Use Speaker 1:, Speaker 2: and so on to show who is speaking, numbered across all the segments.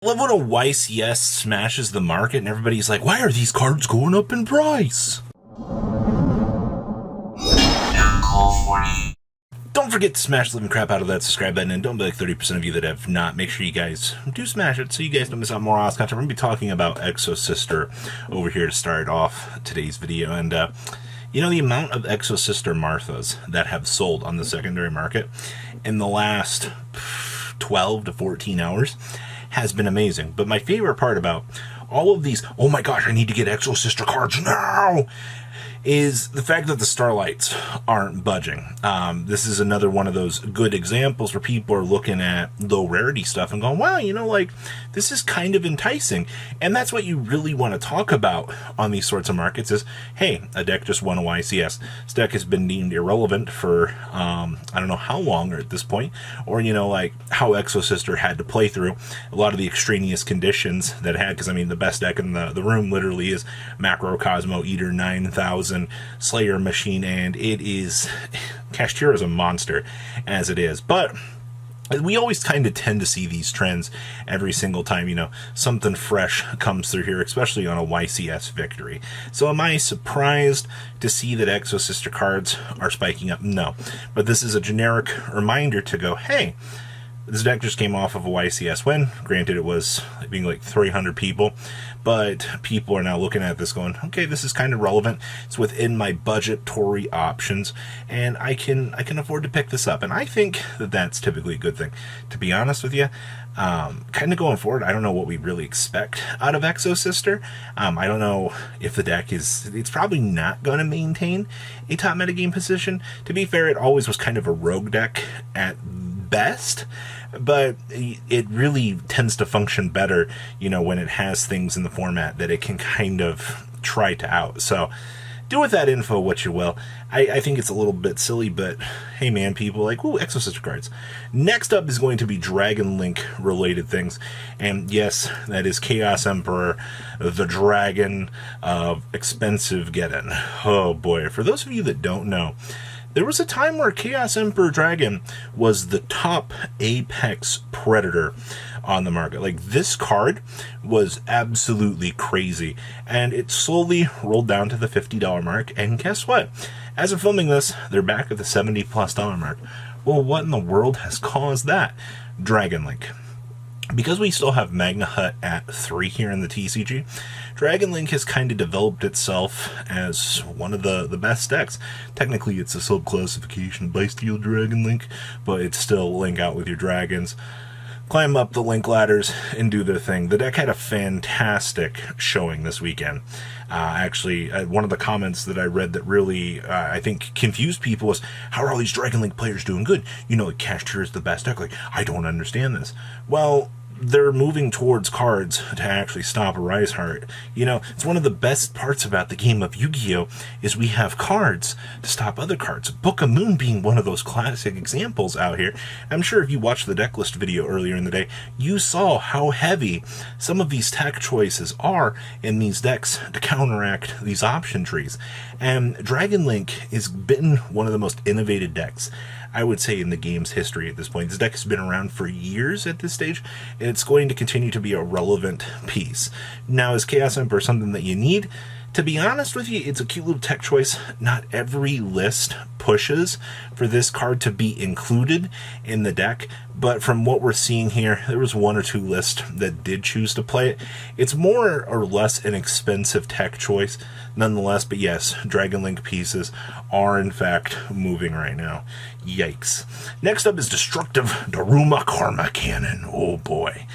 Speaker 1: I love when a YCS smashes the market and everybody's like, why are these cards going up in price? Don't forget to smash the living crap out of that subscribe button, and don't be like 30% of you that have not. Make sure you guys do smash it so you guys don't miss out more awesome content. We're going to be talking about Exosister over here to start off today's video. And, you know, the amount of Exosister Marthas that have sold on the secondary market in the last 12 to 14 hours has been amazing. But my favorite part about all of these, oh my gosh, I need to get Exosister cards now, is the fact that the Starlights aren't budging. This is another one of those good examples where people are looking at low rarity stuff and going, wow, you know, like, this is kind of enticing. And that's what you really want to talk about on these sorts of markets is, hey, a deck just won a YCS. This deck has been deemed irrelevant for, I don't know how long or at this point, or, you know, like how Exosister had to play through a lot of the extraneous conditions that it had, because, I mean, the best deck in the room literally is Macro Cosmo Eater 9000 Slayer Machine, and it is, Kashtira is a monster as it is. But we always kind of tend to see these trends every single time, you know, something fresh comes through here, especially on a YCS victory. So am I surprised to see that Exosister cards are spiking up? No. But this is a generic reminder to go, hey, this deck just came off of a YCS win. Granted, it was being like 300 people, but people are now looking at this going, okay, this is kind of relevant. It's within my budgetary options, and I can afford to pick this up. And I think that that's typically a good thing. To be honest with you, kind of going forward, I don't know what we really expect out of Exosister. I don't know if the deck it's probably not going to maintain a top metagame position. To be fair, it always was kind of a rogue deck at best, but it really tends to function better, you know, when it has things in the format that it can kind of try to out. So do with that info what you will. I think it's a little bit silly, but hey man, people like, ooh, Exosister cards. Next up is going to be Dragon Link related things. And yes, that is Chaos Emperor, the dragon of expensive get-in. Oh boy, for those of you that don't know, there was a time where Chaos Emperor Dragon was the top Apex Predator on the market. Like, this card was absolutely crazy, and it slowly rolled down to the $50 mark, and guess what? As of filming this, they're back at the $70+ mark. Well, what in the world has caused that? Dragon Link. Because we still have Magna Hut at 3 here in the TCG, Dragon Link has kind of developed itself as one of the best decks. Technically, it's a sub-classification of Bysteel Dragon Link, but it's still link out with your dragons, climb up the link ladders, and do their thing. The deck had a fantastic showing this weekend. Actually, one of the comments that I read that really, I think, confused people was, how are all these Dragon Link players doing good? You know, like, Kashtira is the best deck. Like, I don't understand this. Well, they're moving towards cards to actually stop a Rise Heart. You know, it's one of the best parts about the game of Yu-Gi-Oh! Is we have cards to stop other cards. Book of Moon being one of those classic examples out here. I'm sure if you watched the deck list video earlier in the day, you saw how heavy some of these tech choices are in these decks to counteract these option trees. And Dragon Link has been one of the most innovative decks, I would say, in the game's history at this point. This deck has been around for years at this stage, and it's going to continue to be a relevant piece. Now, is Chaos Emperor something that you need? To be honest with you, it's a cute little tech choice. Not every list pushes for this card to be included in the deck, but from what we're seeing here, there was 1 or 2 lists that did choose to play it. It's more or less an expensive tech choice nonetheless, but yes, Dragon Link pieces are in fact moving right now. Yikes. Next up is Destructive Daruma Karma Cannon. Oh boy.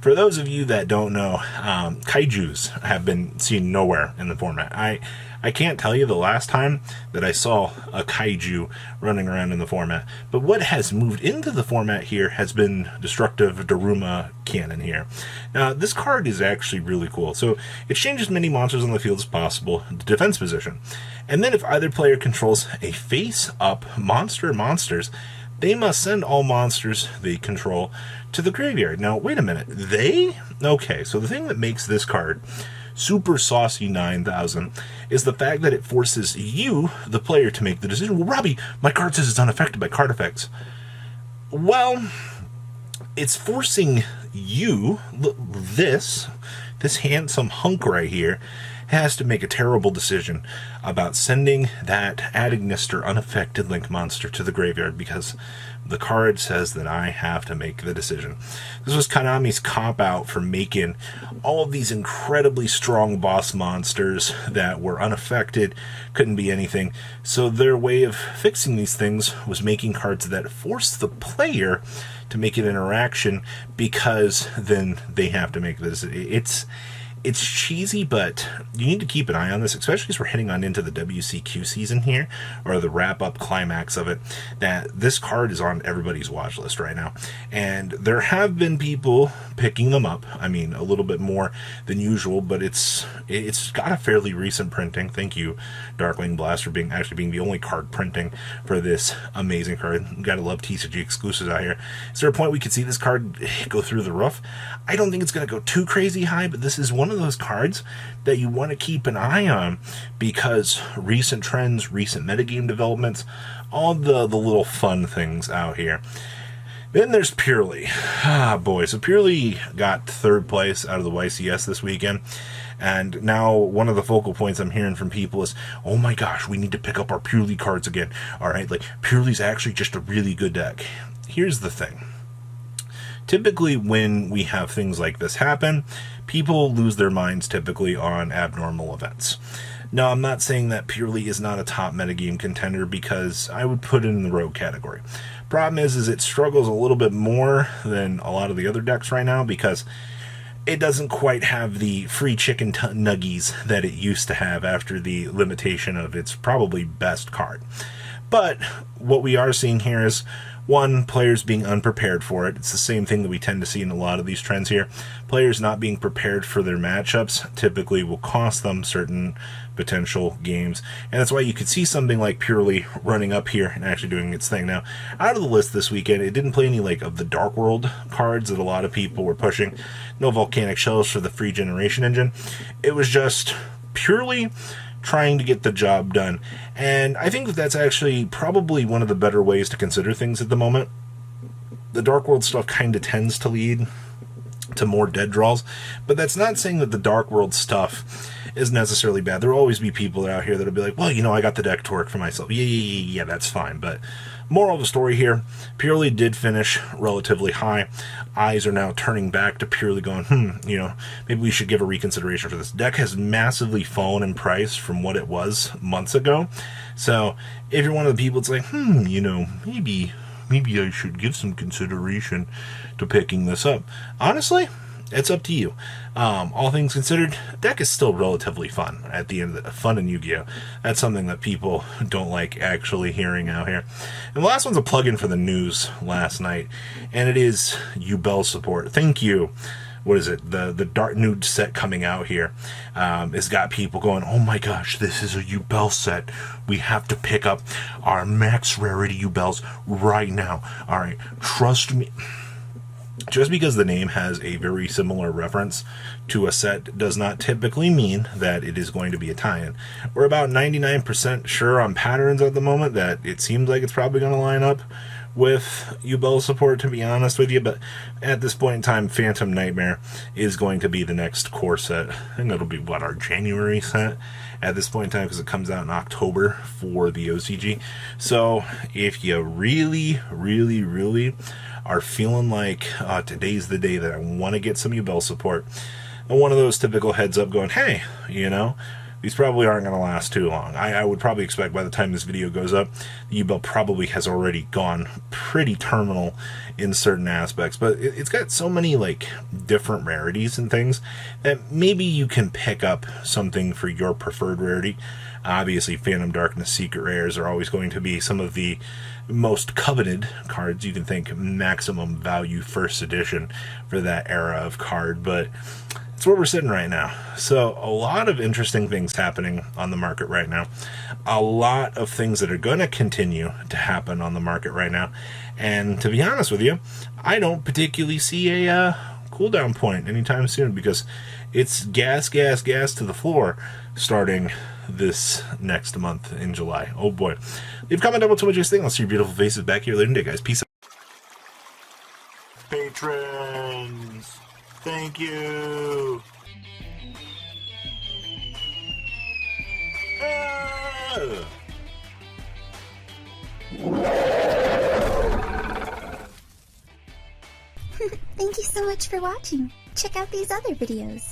Speaker 1: For those of you that don't know, kaijus have been seen nowhere in the format. I can't tell you the last time that I saw a kaiju running around in the format, but what has moved into the format here has been Destructive Daruma Cannon here. Now, this card is actually really cool. So it changes as many monsters on the field as possible, the defense position. And then if either player controls a face-up monster or monsters, they must send all monsters they control to the graveyard. Now, wait a minute. They? Okay, so the thing that makes this card super saucy 9000 is the fact that it forces you, the player, to make the decision. Well, Robbie, my card says it's unaffected by card effects. Well, it's forcing this handsome hunk right here has to make a terrible decision about sending that Adignister unaffected Link monster to the graveyard, because the card says that I have to make the decision. This was Konami's cop-out for making all of these incredibly strong boss monsters that were unaffected, couldn't be anything. So their way of fixing these things was making cards that force the player to make an interaction, because then they have to make this. It's cheesy, but you need to keep an eye on this, especially as we're heading on into the WCQ season here, or the wrap-up climax of it, that this card is on everybody's watch list right now. And there have been people picking them up. I mean, a little bit more than usual, but it's got a fairly recent printing. Thank you, Darkwing Blast, for being the only card printing for this amazing card. Gotta love TCG exclusives out here. Is there a point we could see this card go through the roof? I don't think it's going to go too crazy high, but this is one of those cards that you want to keep an eye on, because recent trends, recent metagame developments, all the little fun things out here. Then there's Purely. Ah, boy. So Purely got third place out of the YCS this weekend. And now one of the focal points I'm hearing from people is, oh my gosh, we need to pick up our Purely cards again. All right, like, Purely's actually just a really good deck. Here's the thing. Typically, when we have things like this happen, people lose their minds typically on abnormal events. Now, I'm not saying that Purely is not a top metagame contender, because I would put it in the rogue category. Problem is it struggles a little bit more than a lot of the other decks right now, because it doesn't quite have the free chicken nuggies that it used to have after the limitation of its probably best card. But what we are seeing here is, one, players being unprepared for it. It's the same thing that we tend to see in a lot of these trends here. Players not being prepared for their matchups typically will cost them certain potential games. And that's why you could see something like Purely running up here and actually doing its thing. Now, out of the list this weekend, it didn't play any of the Dark World cards that a lot of people were pushing. No Volcanic Shells for the free generation engine. It was just purely trying to get the job done. And I think that's actually probably one of the better ways to consider things at the moment. The Dark World stuff kind of tends to lead to more dead draws, but that's not saying that the Dark World stuff is necessarily bad. There will always be people out here that'll be like, well, I got the deck to work for myself. Yeah, that's fine. But moral of the story here, Purely did finish relatively high. Eyes are now turning back to Purely going, maybe we should give a reconsideration for this. Deck has massively fallen in price from what it was months ago. So if you're one of the people that's like, maybe I should give some consideration to picking this up. Honestly, it's up to you. All things considered, deck is still relatively fun at the end of the fun in Yu-Gi-Oh! That's something that people don't like actually hearing out here. And the last one's a plug-in for the news last night, and it is Yubel support. Thank you. What is it? The Dark Nude set coming out here has got people going, oh my gosh, this is a Yubel set. We have to pick up our max rarity Yubels right now. All right, trust me. Just because the name has a very similar reference to a set does not typically mean that it is going to be a tie-in. We're about 99% sure on patterns at the moment that it seems like it's probably going to line up with Yubel support, to be honest with you, but at this point in time, Phantom Nightmare is going to be the next core set. I think it'll be, our January set at this point in time, because it comes out in October for the OCG. So if you really, really, really are feeling like today's the day that I want to get some Yubel support, and one of those typical heads up going, hey, these probably aren't going to last too long. I would probably expect by the time this video goes up, the Yubel probably has already gone pretty terminal in certain aspects, but it's got so many different rarities and things that maybe you can pick up something for your preferred rarity. Obviously, Phantom Darkness Secret Rares are always going to be some of the most coveted cards. You can think maximum value first edition for that era of card, but it's where we're sitting right now. So a lot of interesting things happening on the market right now. A lot of things that are going to continue to happen on the market right now. And to be honest with you, I don't particularly see a cooldown point anytime soon, because it's gas to the floor starting this next month in July. Oh boy. Leave a comment down below what you guys think. I'll see your beautiful faces back here later today, guys. Peace out. Patrons. Thank you.
Speaker 2: Thank you so much for watching. Check out these other videos.